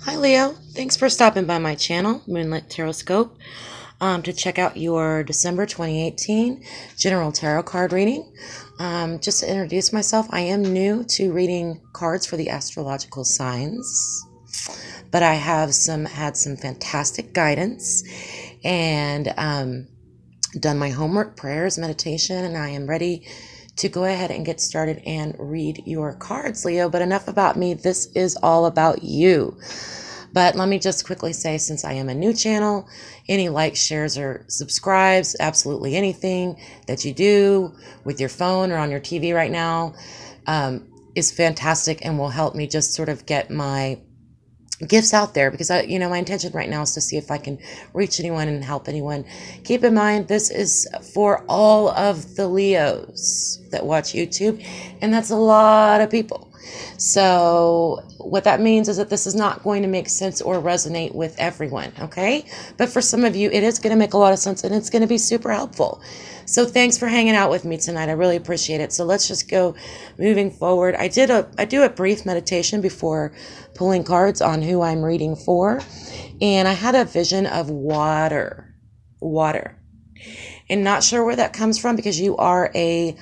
Hi Leo, thanks for stopping by my channel, Moonlit Taroscope, to check out your December 2018 General Tarot card reading. Just to introduce myself, I am new to reading cards for the astrological signs, but I have had some fantastic guidance and done my homework, prayers, meditation, and I am ready to go ahead and get started and read your cards, Leo. But enough about me. This is all about you. But let me just quickly say, since I am a new channel, any likes, shares, or subscribes, absolutely anything that you do with your phone or on your TV right now is fantastic and will help me just sort of get my gifts out there, because my intention right now is to see if I can reach anyone and help anyone. Keep in mind, this is for all of the Leos that watch YouTube, and that's a lot of people. So what that means is that this is not going to make sense or resonate with everyone, okay? But for some of you, it is going to make a lot of sense and it's going to be super helpful. So thanks for hanging out with me tonight. I really appreciate it. So let's just go moving forward. I do a brief meditation before pulling cards on who I'm reading for, and I had a vision of water, and not sure where that comes from, because you are a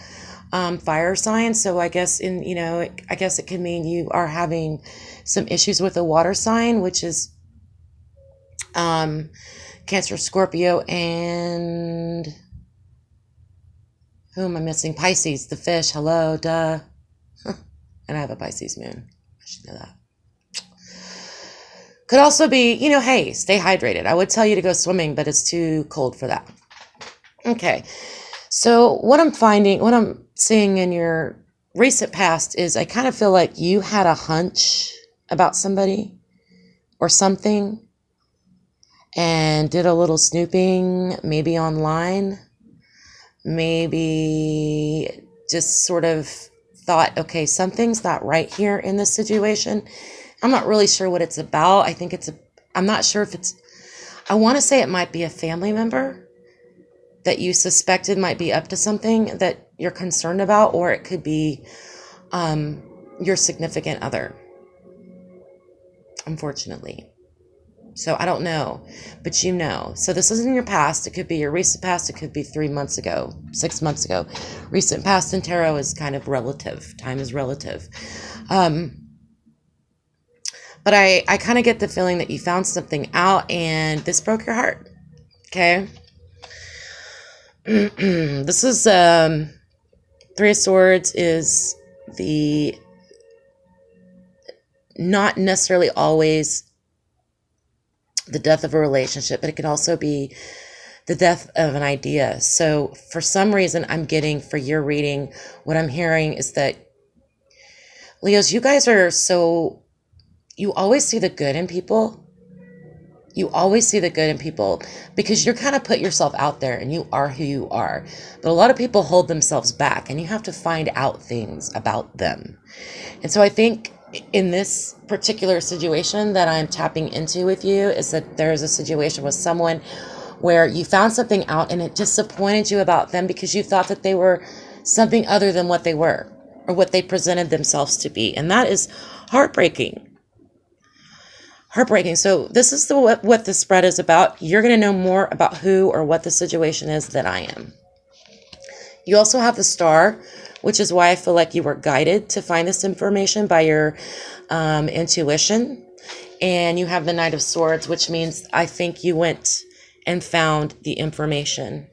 fire sign. So I guess I guess it could mean you are having some issues with a water sign, which is Cancer, Scorpio, and who am I missing? Pisces, the fish. Hello, duh. And I have a Pisces moon. I should know that. Could also be, hey, stay hydrated. I would tell you to go swimming, but it's too cold for that. Okay. So what I'm seeing in your recent past is, I kind of feel like you had a hunch about somebody or something and did a little snooping, maybe online, maybe just sort of thought, okay, something's not right here in this situation. I'm not really sure what it's about. I'm not sure if I want to say it might be a family member that you suspected might be up to something that you're concerned about, or it could be your significant other, unfortunately. So I don't know, but So this isn't your past. It could be your recent past. It could be 3 months ago, 6 months ago. Recent past in tarot is kind of relative. Time is relative. But I kind of get the feeling that you found something out and this broke your heart. Okay. This is Three of Swords is the not necessarily always the death of a relationship, but it can also be the death of an idea. So for some reason, I'm getting, for your reading, what I'm hearing is that, Leos, you guys are you always see the good in people. You always see the good in people because you're kind of put yourself out there and you are who you are. But a lot of people hold themselves back and you have to find out things about them. And so I think in this particular situation that I'm tapping into with you is that there's a situation with someone where you found something out and it disappointed you about them because you thought that they were something other than what they were or what they presented themselves to be. And that is heartbreaking. So this is what the spread is about. You're going to know more about who or what the situation is than I am. You also have the Star, which is why I feel like you were guided to find this information by your intuition. And you have the Knight of Swords, which means I think you went and found the information,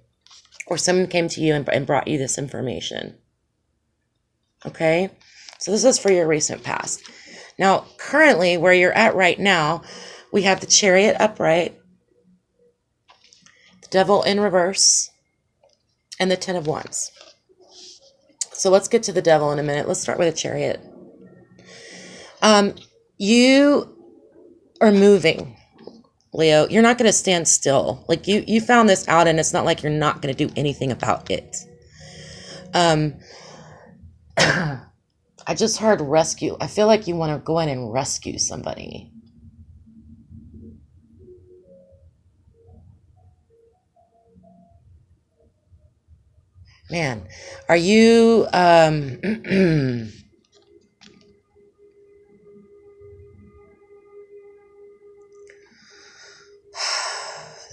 or someone came to you and brought you this information. Okay? So this is for your recent past. Now, currently, where you're at right now, we have the Chariot upright, the Devil in reverse, and the Ten of Wands. So let's get to the Devil in a minute. Let's start with the Chariot. You are moving, Leo. You're not going to stand still. Like you found this out, and it's not like you're not going to do anything about it. I just heard rescue. I feel like you want to go in and rescue somebody. Man, are you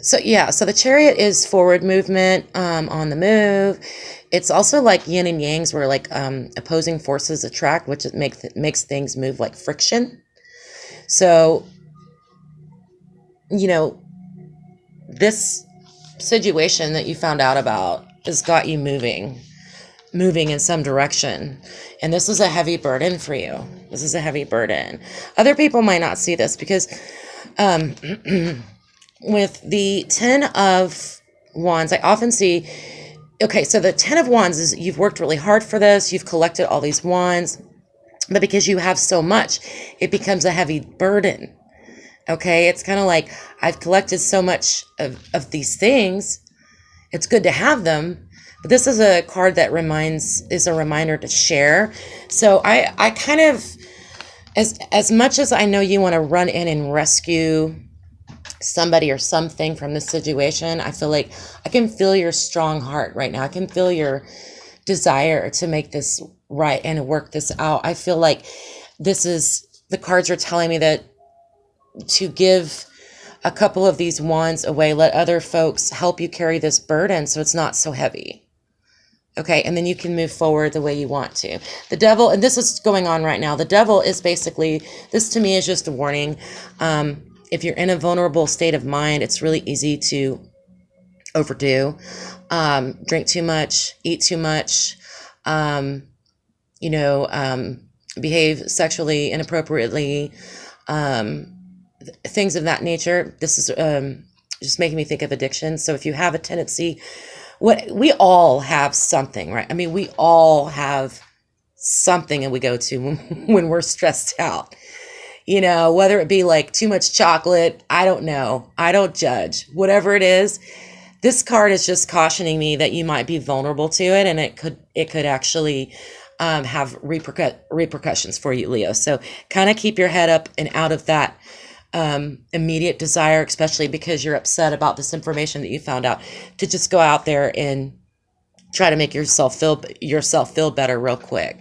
So yeah, so the Chariot is forward movement, on the move. It's also like yin and yangs, where like opposing forces attract, which makes things move like friction. So, you know, this situation that you found out about has got you moving in some direction. And this is a heavy burden for you. This is a heavy burden. Other people might not see this because with the 10 of Wands, I often see, okay, so the 10 of Wands is you've worked really hard for this. You've collected all these wands, but because you have so much, it becomes a heavy burden. Okay, it's kind of like, I've collected so much of these things. It's good to have them, but this is a card that is a reminder to share. So I kind of, as much as I know you want to run in and rescue somebody or something from this situation, I feel like I can feel your strong heart right now. I can feel your desire to make this right and work this out. I feel like the cards are telling me that to give a couple of these wands away, let other folks help you carry this burden so it's not so heavy. Okay, and then you can move forward the way you want to. The devil, and this is going on right now, the devil is basically, this to me is just a warning. If you're in a vulnerable state of mind, it's really easy to overdo, drink too much, eat too much, behave sexually inappropriately, things of that nature. This is just making me think of addiction. So if you have a tendency, we all have something, right? I mean, we all have something and we go to when we're stressed out. Whether it be like too much chocolate, I don't know. I don't judge. Whatever it is, this card is just cautioning me that you might be vulnerable to it, and it could actually have repercussions for you, Leo. So kind of keep your head up and out of that immediate desire, especially because you're upset about this information that you found out, to just go out there and try to make yourself feel better real quick.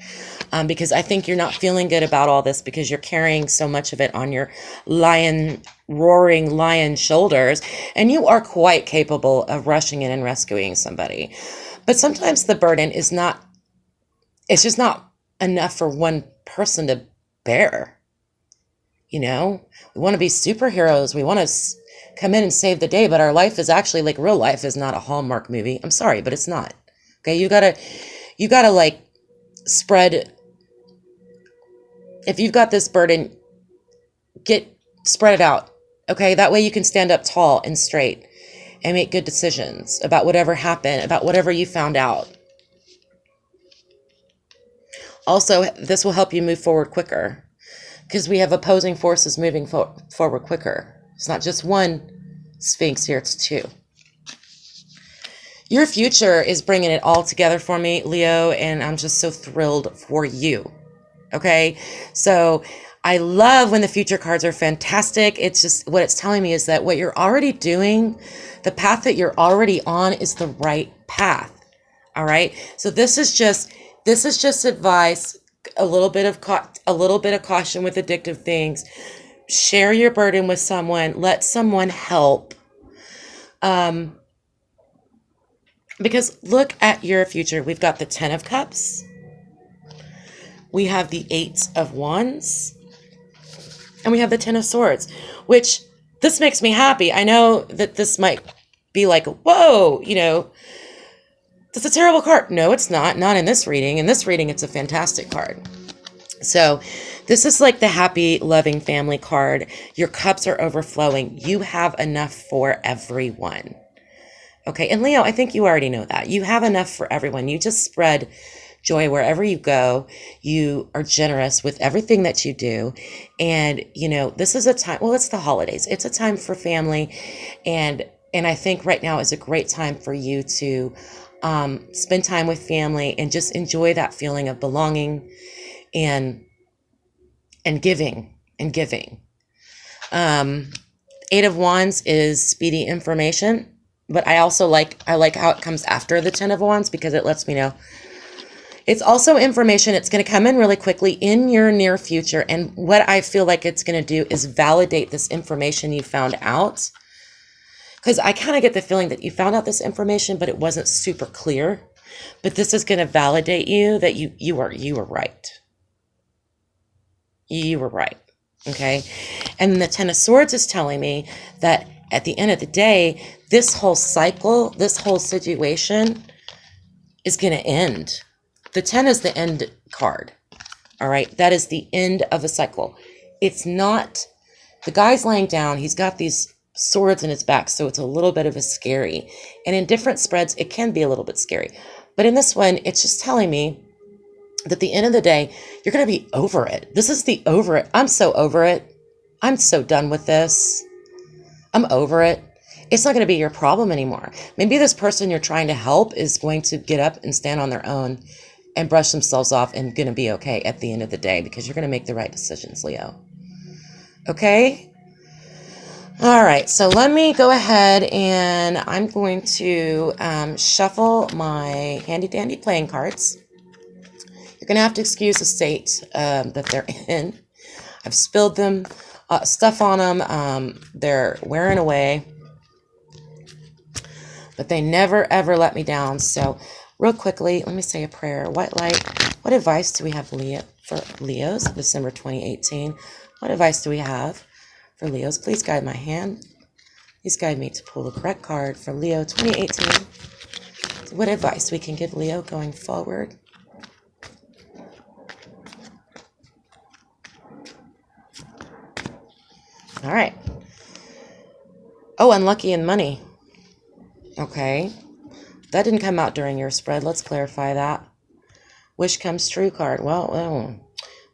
Because I think you're not feeling good about all this because you're carrying so much of it on your roaring lion shoulders, and you are quite capable of rushing in and rescuing somebody. But sometimes the burden it's just not enough for one person to bear. We want to be superheroes. We want to come in and save the day, but our life is actually like real life is not a Hallmark movie. I'm sorry, but it's not. Okay, you gotta like spread. If you've got this burden, spread it out. Okay, that way you can stand up tall and straight and make good decisions about whatever happened, about whatever you found out. Also, this will help you move forward quicker because we have opposing forces moving forward quicker. It's not just one Sphinx here, it's two. Your future is bringing it all together for me, Leo, and I'm just so thrilled for you. Okay, so I love when the future cards are fantastic. It's just what it's telling me is that what you're already doing, the path that you're already on, is the right path. All right, so this is just advice, a little bit of caution with addictive things. Share your burden with someone. Let someone help. Because look at your future. We've got the 10 of Cups. We have the 8 of Wands. And we have the 10 of Swords, which this makes me happy. I know that this might be like, whoa, that's a terrible card. No, it's not. Not in this reading. In this reading, it's a fantastic card. So this is like the happy, loving family card. Your cups are overflowing. You have enough for everyone. Okay, and Leo, I think you already know that. You have enough for everyone. You just spread joy wherever you go. You are generous with everything that you do. And, this is a time, well, it's the holidays. It's a time for family. And I think right now is a great time for you to spend time with family and just enjoy that feeling of belonging and giving. 8 of Wands is speedy information. But I also like how it comes after the 10 of Wands because it lets me know. It's also information. It's going to come in really quickly in your near future. And what I feel like it's going to do is validate this information you found out. because I kind of get the feeling that you found out this information, but it wasn't super clear. But this is going to validate you that you were right. You were right. Okay. And the Ten of Swords is telling me that at the end of the day, this whole cycle, this whole situation is going to end. The 10 is the end card. All right. That is the end of a cycle. It's not, the guy's laying down. He's got these swords in his back. So it's a little bit of a scary. And in different spreads, it can be a little bit scary. But in this one, it's just telling me that at the end of the day, you're going to be over it. This is the over it. I'm so over it. I'm so done with this. I'm over it. It's not going to be your problem anymore. Maybe this person you're trying to help is going to get up and stand on their own and brush themselves off and going to be okay at the end of the day because you're going to make the right decisions, Leo. Okay? All right. So let me go ahead and I'm going to shuffle my handy-dandy playing cards. You're going to have to excuse the state that they're in. I've spilled them, stuff on them. They're wearing away. But they never, ever let me down. So real quickly, let me say a prayer. White light, what advice do we have for Leos, December 2018? What advice do we have for Leos? Please guide my hand. Please guide me to pull the correct card for Leo 2018. What advice we can give Leo going forward? All right. Oh, unlucky in money. Okay. That didn't come out during your spread. Let's clarify that. Wish comes true card. Well,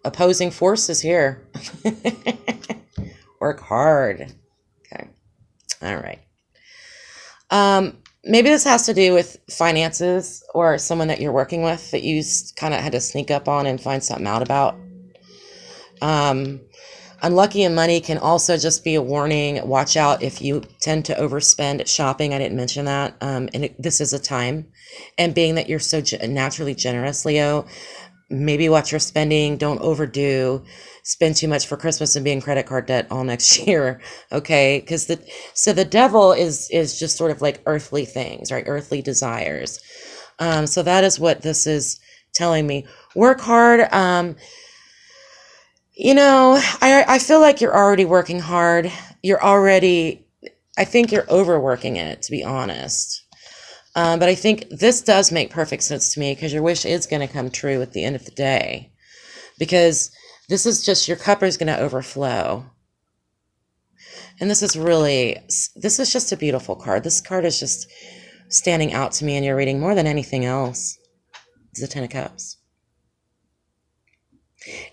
opposing forces here. Work hard. Okay. All right. Maybe this has to do with finances or someone that you're working with that you kind of had to sneak up on and find something out about. Unlucky in money can also just be a warning. Watch out if you tend to overspend at shopping. I didn't mention that. This is a time. And being that you're so naturally generous, Leo, maybe watch your spending. Don't overdo. Spend too much for Christmas and be in credit card debt all next year. Okay? Because the devil is just sort of like earthly things, right? Earthly desires. So that is what this is telling me. Work hard. You know, I feel like you're already working hard. I think you're overworking it, to be honest. But I think this does make perfect sense to me because your wish is going to come true at the end of the day. Because this is just, your cup is going to overflow. And this is just a beautiful card. This card is just standing out to me in your reading more than anything else. It's the Ten of Cups.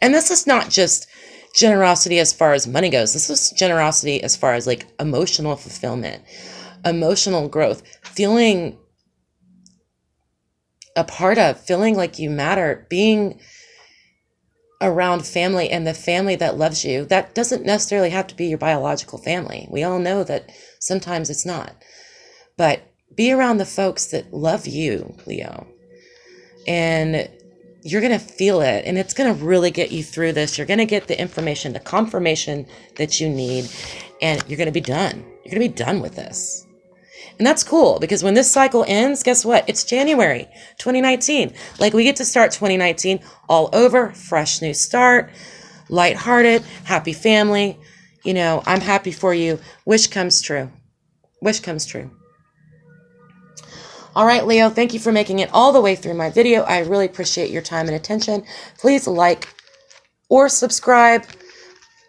And this is not just generosity as far as money goes. This is generosity as far as like emotional fulfillment, emotional growth, feeling a part of, feeling like you matter, being around family and the family that loves you. That doesn't necessarily have to be your biological family. We all know that sometimes it's not. But be around the folks that love you, Leo. And you're going to feel it, and it's going to really get you through this. You're going to get the information, the confirmation that you need, and you're going to be done. You're going to be done with this. And that's cool, because when this cycle ends, guess what? It's January 2019. Like, we get to start 2019 all over, fresh new start, lighthearted, happy family. You know, I'm happy for you. Wish comes true. Wish comes true. All right, Leo, thank you for making it all the way through my video. I really appreciate your time and attention. Please like or subscribe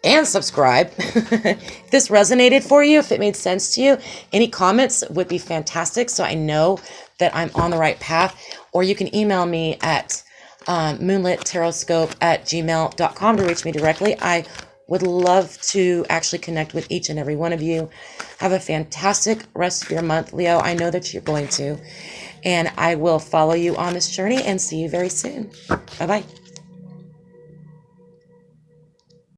and subscribe. If this resonated for you, if it made sense to you, any comments would be fantastic so I know that I'm on the right path. Or you can email me at moonlittarotscope@gmail.com to reach me directly. I would love to actually connect with each and every one of you. Have a fantastic rest of your month, Leo. I know that you're going to. And I will follow you on this journey and see you very soon. Bye-bye.